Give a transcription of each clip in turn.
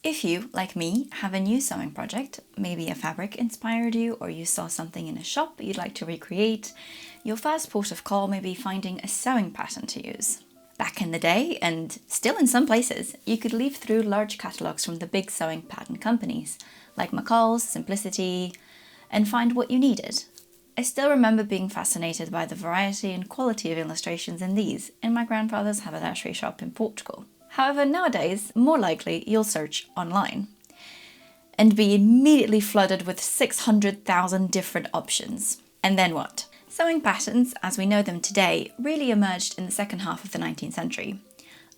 If you, like me, have a new sewing project, maybe a fabric inspired you or you saw something in a shop you'd like to recreate, your first port of call may be finding a sewing pattern to use. Back in the day, and still in some places, you could leaf through large catalogues from the big sewing pattern companies, like McCall's, Simplicity, and find what you needed. I still remember being fascinated by the variety and quality of illustrations in these in my grandfather's haberdashery shop in Portugal. However, nowadays, more likely you'll search online and be immediately flooded with 600,000 different options. And then what? Sewing patterns, as we know them today, really emerged in the second half of the 19th century.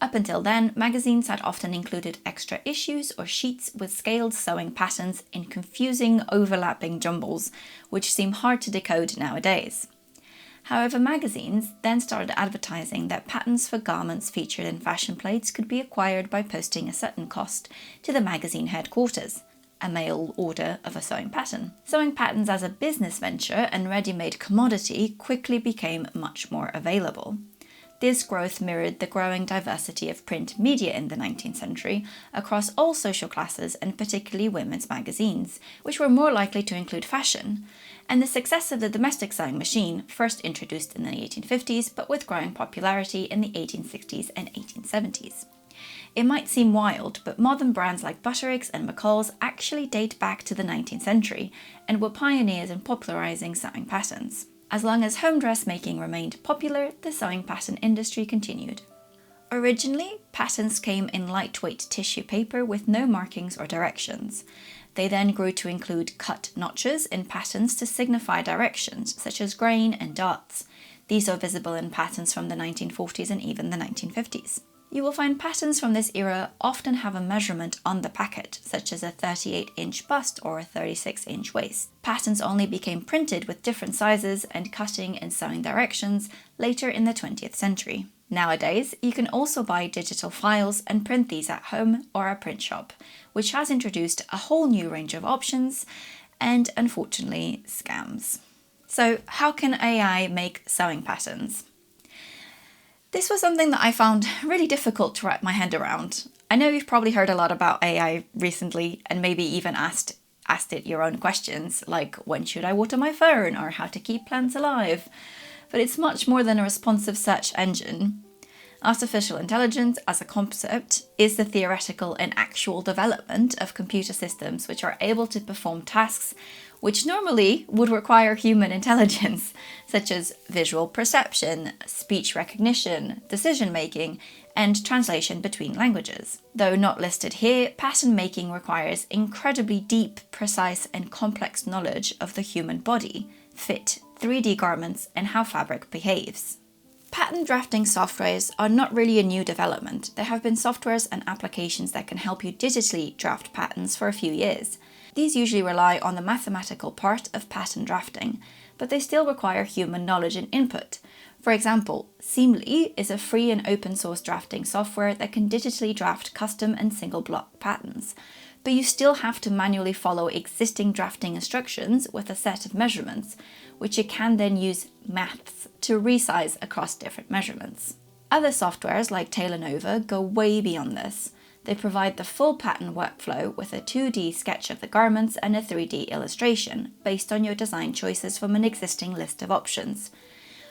Up until then, magazines had often included extra issues or sheets with scaled sewing patterns in confusing, overlapping jumbles, which seem hard to decode nowadays. However, magazines then started advertising that patterns for garments featured in fashion plates could be acquired by posting a certain cost to the magazine headquarters, a mail order of a sewing pattern. Sewing patterns as a business venture and ready-made commodity quickly became much more available. This growth mirrored the growing diversity of print media in the 19th century across all social classes and particularly women's magazines, which were more likely to include fashion, and the success of the domestic sewing machine, first introduced in the 1850s but with growing popularity in the 1860s and 1870s. It might seem wild, but modern brands like Butterick's and McCall's actually date back to the 19th century and were pioneers in popularizing sewing patterns. As long as home dressmaking remained popular, the sewing pattern industry continued. Originally, patterns came in lightweight tissue paper with no markings or directions. They then grew to include cut notches in patterns to signify directions, such as grain and dots. These are visible in patterns from the 1940s and even the 1950s. You will find patterns from this era often have a measurement on the packet, such as a 38-inch bust or a 36-inch waist. Patterns only became printed with different sizes and cutting and sewing directions later in the 20th century. Nowadays, you can also buy digital files and print these at home or a print shop, which has introduced a whole new range of options and, unfortunately, scams. So, how can AI make sewing patterns? This was something that I found really difficult to wrap my head around. I know you've probably heard a lot about AI recently and maybe even asked it your own questions, like when should I water my fern or how to keep plants alive. But it's much more than a responsive search engine. Artificial intelligence as a concept is the theoretical and actual development of computer systems which are able to perform tasks which normally would require human intelligence, such as visual perception, speech recognition, decision-making, and translation between languages. Though not listed here, pattern making requires incredibly deep, precise, and complex knowledge of the human body, fit, 3D garments, and how fabric behaves. Pattern drafting softwares are not really a new development. There have been softwares and applications that can help you digitally draft patterns for a few years. These usually rely on the mathematical part of pattern drafting, but they still require human knowledge and input. For example, Seamly is a free and open source drafting software that can digitally draft custom and single block patterns, but you still have to manually follow existing drafting instructions with a set of measurements, which you can then use maths to resize across different measurements. Other softwares like Tailornova go way beyond this. They provide the full pattern workflow with a 2D sketch of the garments and a 3D illustration based on your design choices from an existing list of options.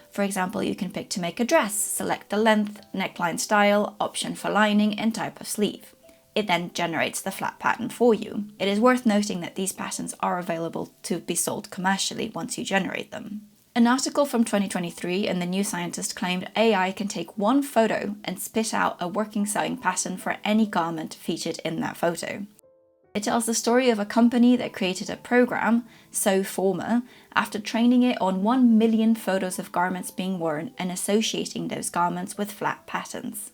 For example, you can pick to make a dress, select the length, neckline style, option for lining, and type of sleeve. It then generates the flat pattern for you. It is worth noting that these patterns are available to be sold commercially once you generate them. An article from 2023 in The New Scientist claimed AI can take one photo and spit out a working sewing pattern for any garment featured in that photo. It tells the story of a company that created a program, Sewformer, after training it on 1 million photos of garments being worn and associating those garments with flat patterns.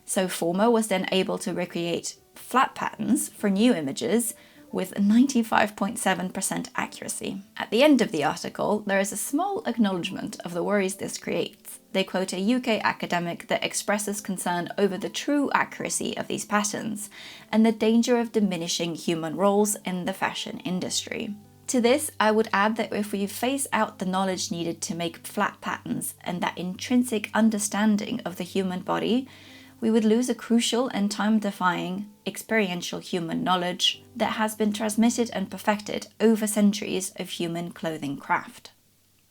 Sewformer was then able to recreate flat patterns for new images with 95.7% accuracy. At the end of the article, there is a small acknowledgement of the worries this creates. They quote a UK academic that expresses concern over the true accuracy of these patterns and the danger of diminishing human roles in the fashion industry. To this, I would add that if we phase out the knowledge needed to make flat patterns and that intrinsic understanding of the human body, we would lose a crucial and time-defying experiential human knowledge that has been transmitted and perfected over centuries of human clothing craft.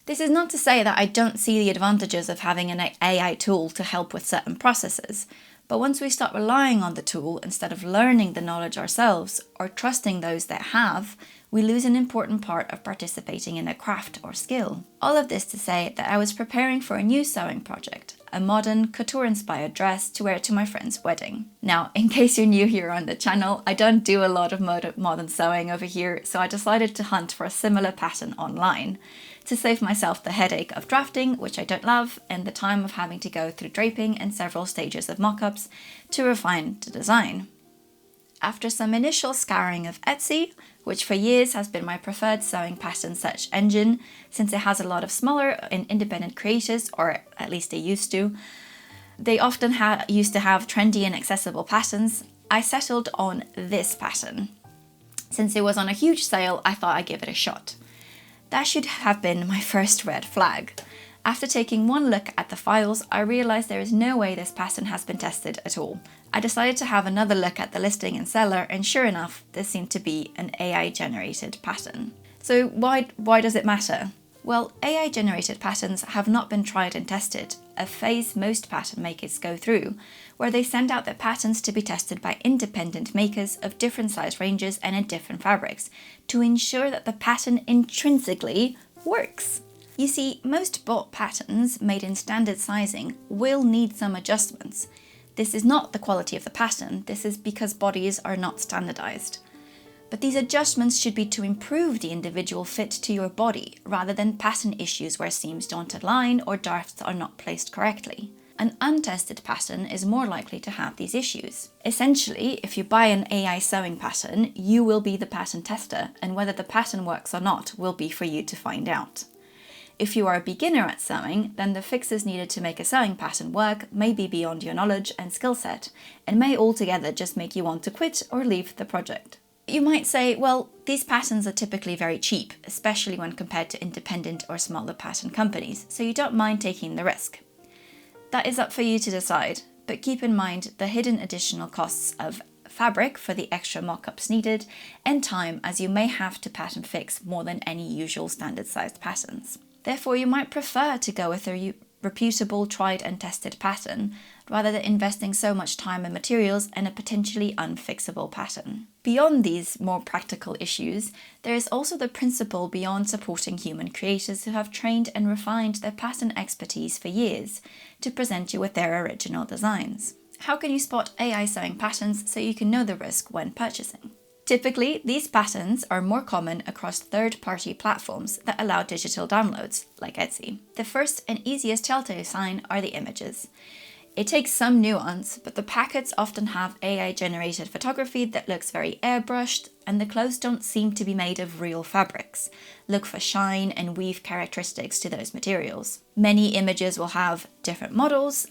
This is not to say that I don't see the advantages of having an AI tool to help with certain processes, but once we start relying on the tool instead of learning the knowledge ourselves or trusting those that have, we lose an important part of participating in a craft or skill. All of this to say that I was preparing for a new sewing project, a modern, couture-inspired dress to wear to my friend's wedding. Now, in case you're new here on the channel, I don't do a lot of modern sewing over here, so I decided to hunt for a similar pattern online to save myself the headache of drafting, which I don't love, and the time of having to go through draping and several stages of mock-ups to refine the design. After some initial scouring of Etsy, which for years has been my preferred sewing pattern search engine, since it has a lot of smaller and independent creators, or at least they used to. They often used to have trendy and accessible patterns. I settled on this pattern. Since it was on a huge sale, I thought I'd give it a shot. That should have been my first red flag. After taking one look at the files, I realized there is no way this pattern has been tested at all. I decided to have another look at the listing and seller, and sure enough, this seemed to be an AI-generated pattern. So why does it matter? Well, AI-generated patterns have not been tried and tested, a phase most pattern makers go through, where they send out their patterns to be tested by independent makers of different size ranges and in different fabrics, to ensure that the pattern intrinsically works. You see, most bought patterns made in standard sizing will need some adjustments. This is not the quality of the pattern, this is because bodies are not standardized. But these adjustments should be to improve the individual fit to your body, rather than pattern issues where seams don't align or drafts are not placed correctly. An untested pattern is more likely to have these issues. Essentially, if you buy an AI sewing pattern, you will be the pattern tester, and whether the pattern works or not will be for you to find out. If you are a beginner at sewing, then the fixes needed to make a sewing pattern work may be beyond your knowledge and skill set, and may altogether just make you want to quit or leave the project. You might say, well, these patterns are typically very cheap, especially when compared to independent or smaller pattern companies, so you don't mind taking the risk. That is up for you to decide, but keep in mind the hidden additional costs of fabric for the extra mock-ups needed, and time, as you may have to pattern fix more than any usual standard-sized patterns. Therefore, you might prefer to go with a reputable, tried and tested pattern, rather than investing so much time and materials in a potentially unfixable pattern. Beyond these more practical issues, there is also the principle beyond supporting human creators who have trained and refined their pattern expertise for years to present you with their original designs. How can you spot AI sewing patterns so you can know the risk when purchasing? Typically, these patterns are more common across third-party platforms that allow digital downloads, like Etsy. The first and easiest telltale sign are the images. It takes some nuance, but the packets often have AI-generated photography that looks very airbrushed, and the clothes don't seem to be made of real fabrics. Look for shine and weave characteristics to those materials. Many images will have different models,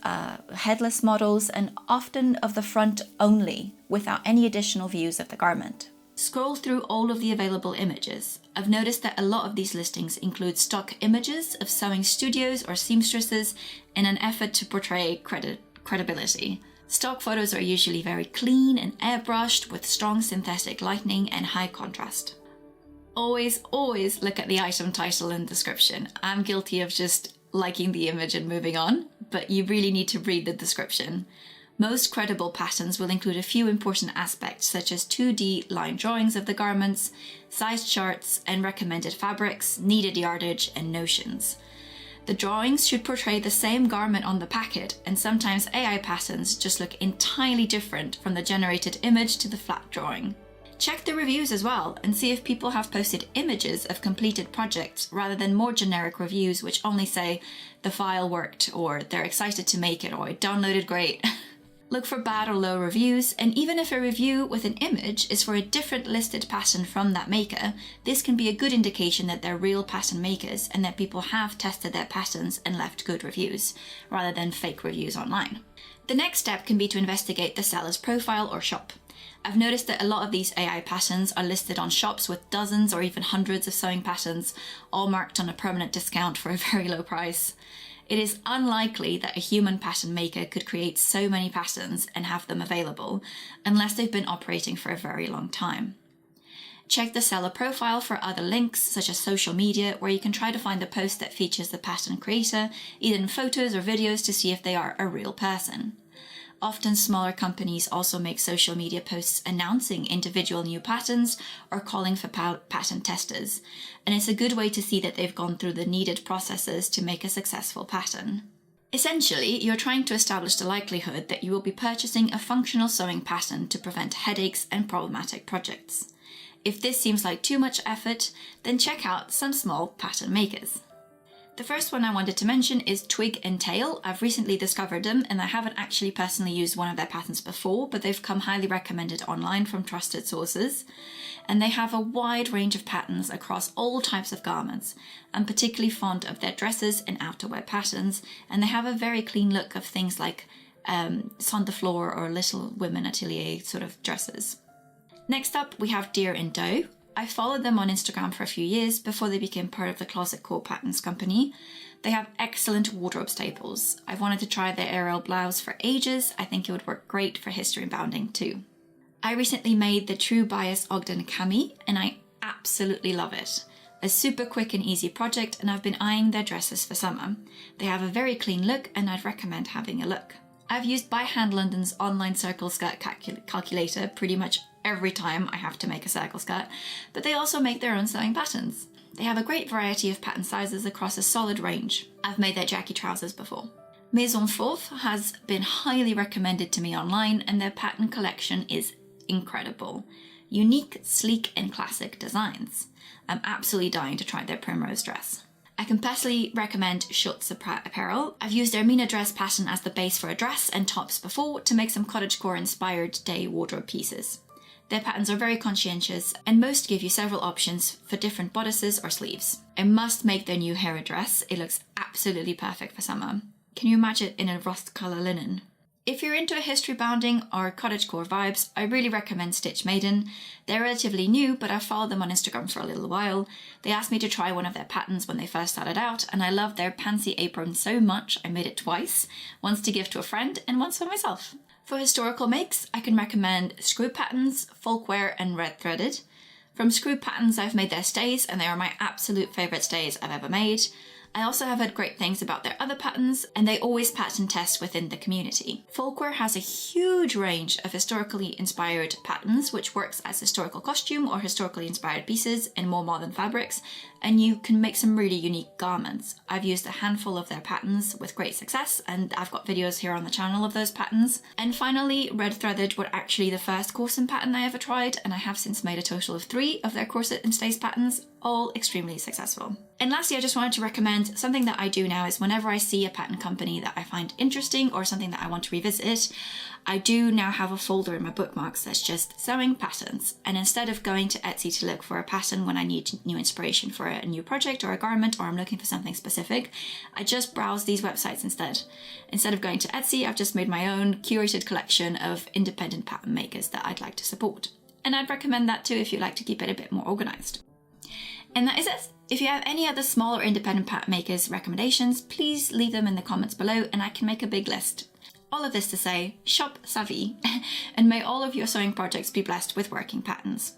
headless models, and often of the front only, without any additional views of the garment. Scroll through all of the available images. I've noticed that a lot of these listings include stock images of sewing studios or seamstresses in an effort to portray credibility. Stock photos are usually very clean and airbrushed with strong synthetic lighting and high contrast. Always look at the item title and description. I'm guilty of just liking the image and moving on, but you really need to read the description. Most credible patterns will include a few important aspects such as 2D line drawings of the garments, size charts and recommended fabrics, needed yardage and notions. The drawings should portray the same garment on the packet, and sometimes AI patterns just look entirely different from the generated image to the flat drawing. Check the reviews as well and see if people have posted images of completed projects rather than more generic reviews which only say the file worked or they're excited to make it or it downloaded great. Look for bad or low reviews, and even if a review with an image is for a different listed pattern from that maker, this can be a good indication that they're real pattern makers and that people have tested their patterns and left good reviews, rather than fake reviews online. The next step can be to investigate the seller's profile or shop. I've noticed that a lot of these AI patterns are listed on shops with dozens or even hundreds of sewing patterns, all marked on a permanent discount for a very low price. It is unlikely that a human pattern maker could create so many patterns and have them available unless they've been operating for a very long time. Check the seller profile for other links, such as social media, where you can try to find the post that features the pattern creator, either in photos or videos, to see if they are a real person. Often smaller companies also make social media posts announcing individual new patterns or calling for pattern testers, and it's a good way to see that they've gone through the needed processes to make a successful pattern. Essentially, you're trying to establish the likelihood that you will be purchasing a functional sewing pattern to prevent headaches and problematic projects. If this seems like too much effort, then check out some small pattern makers. The first one I wanted to mention is Twig and Tail. I've recently discovered them and I haven't actually personally used one of their patterns before, but they've come highly recommended online from trusted sources. And they have a wide range of patterns across all types of garments. I'm particularly fond of their dresses and outerwear patterns, and they have a very clean look of things like Sans de Fleur or Little Women Atelier sort of dresses. Next up, we have Deer and Doe. I followed them on Instagram for a few years before they became part of the Closet Core Patterns company. They have excellent wardrobe staples. I've wanted to try their Ariel blouse for ages. I think it would work great for history bounding too. I recently made the True Bias Ogden Cami and I absolutely love it. A super quick and easy project, and I've been eyeing their dresses for summer. They have a very clean look and I'd recommend having a look. I've used By Hand London's online circle skirt calculator pretty much every time I have to make a circle skirt, but they also make their own sewing patterns. They have a great variety of pattern sizes across a solid range. I've made their Jackie trousers before. Maison Fauve has been highly recommended to me online, and their pattern collection is incredible. Unique, sleek and classic designs. I'm absolutely dying to try their primrose dress. I can personally recommend Schutz Apparel. I've used their Mina dress pattern as the base for a dress and tops before to make some cottagecore inspired day wardrobe pieces. Their patterns are very conscientious and most give you several options for different bodices or sleeves. I must make their new Hera dress. It looks absolutely perfect for summer. Can you imagine it in a rust colour linen? If you're into a history bounding or cottagecore vibes, I really recommend Stitch Maiden. They're relatively new, but I've followed them on Instagram for a little while. They asked me to try one of their patterns when they first started out, and I loved their pansy apron so much I made it twice, once to give to a friend and once for myself. For historical makes, I can recommend Screw Patterns, Folkwear and Red Threaded. From Screw Patterns, I've made their stays, and they are my absolute favourite stays I've ever made. I also have heard great things about their other patterns, and they always pattern test within the community. Folkwear has a huge range of historically inspired patterns, which works as historical costume or historically inspired pieces in more modern fabrics, and you can make some really unique garments. I've used a handful of their patterns with great success, and I've got videos here on the channel of those patterns. And finally, Red Threaded were actually the first corset pattern I ever tried, and I have since made a total of 3 of their corset and stays patterns, all extremely successful. And lastly, I just wanted to recommend something that I do now is whenever I see a pattern company that I find interesting or something that I want to revisit, I do now have a folder in my bookmarks that's just sewing patterns. And instead of going to Etsy to look for a pattern when I need new inspiration for a new project or a garment, or I'm looking for something specific, I just browse these websites instead. Instead of going to Etsy, I've just made my own curated collection of independent pattern makers that I'd like to support. And I'd recommend that too if you like to keep it a bit more organized. And that is it. If you have any other small or independent pattern makers recommendations, please leave them in the comments below and I can make a big list. All of this to say, shop savvy, and may all of your sewing projects be blessed with working patterns.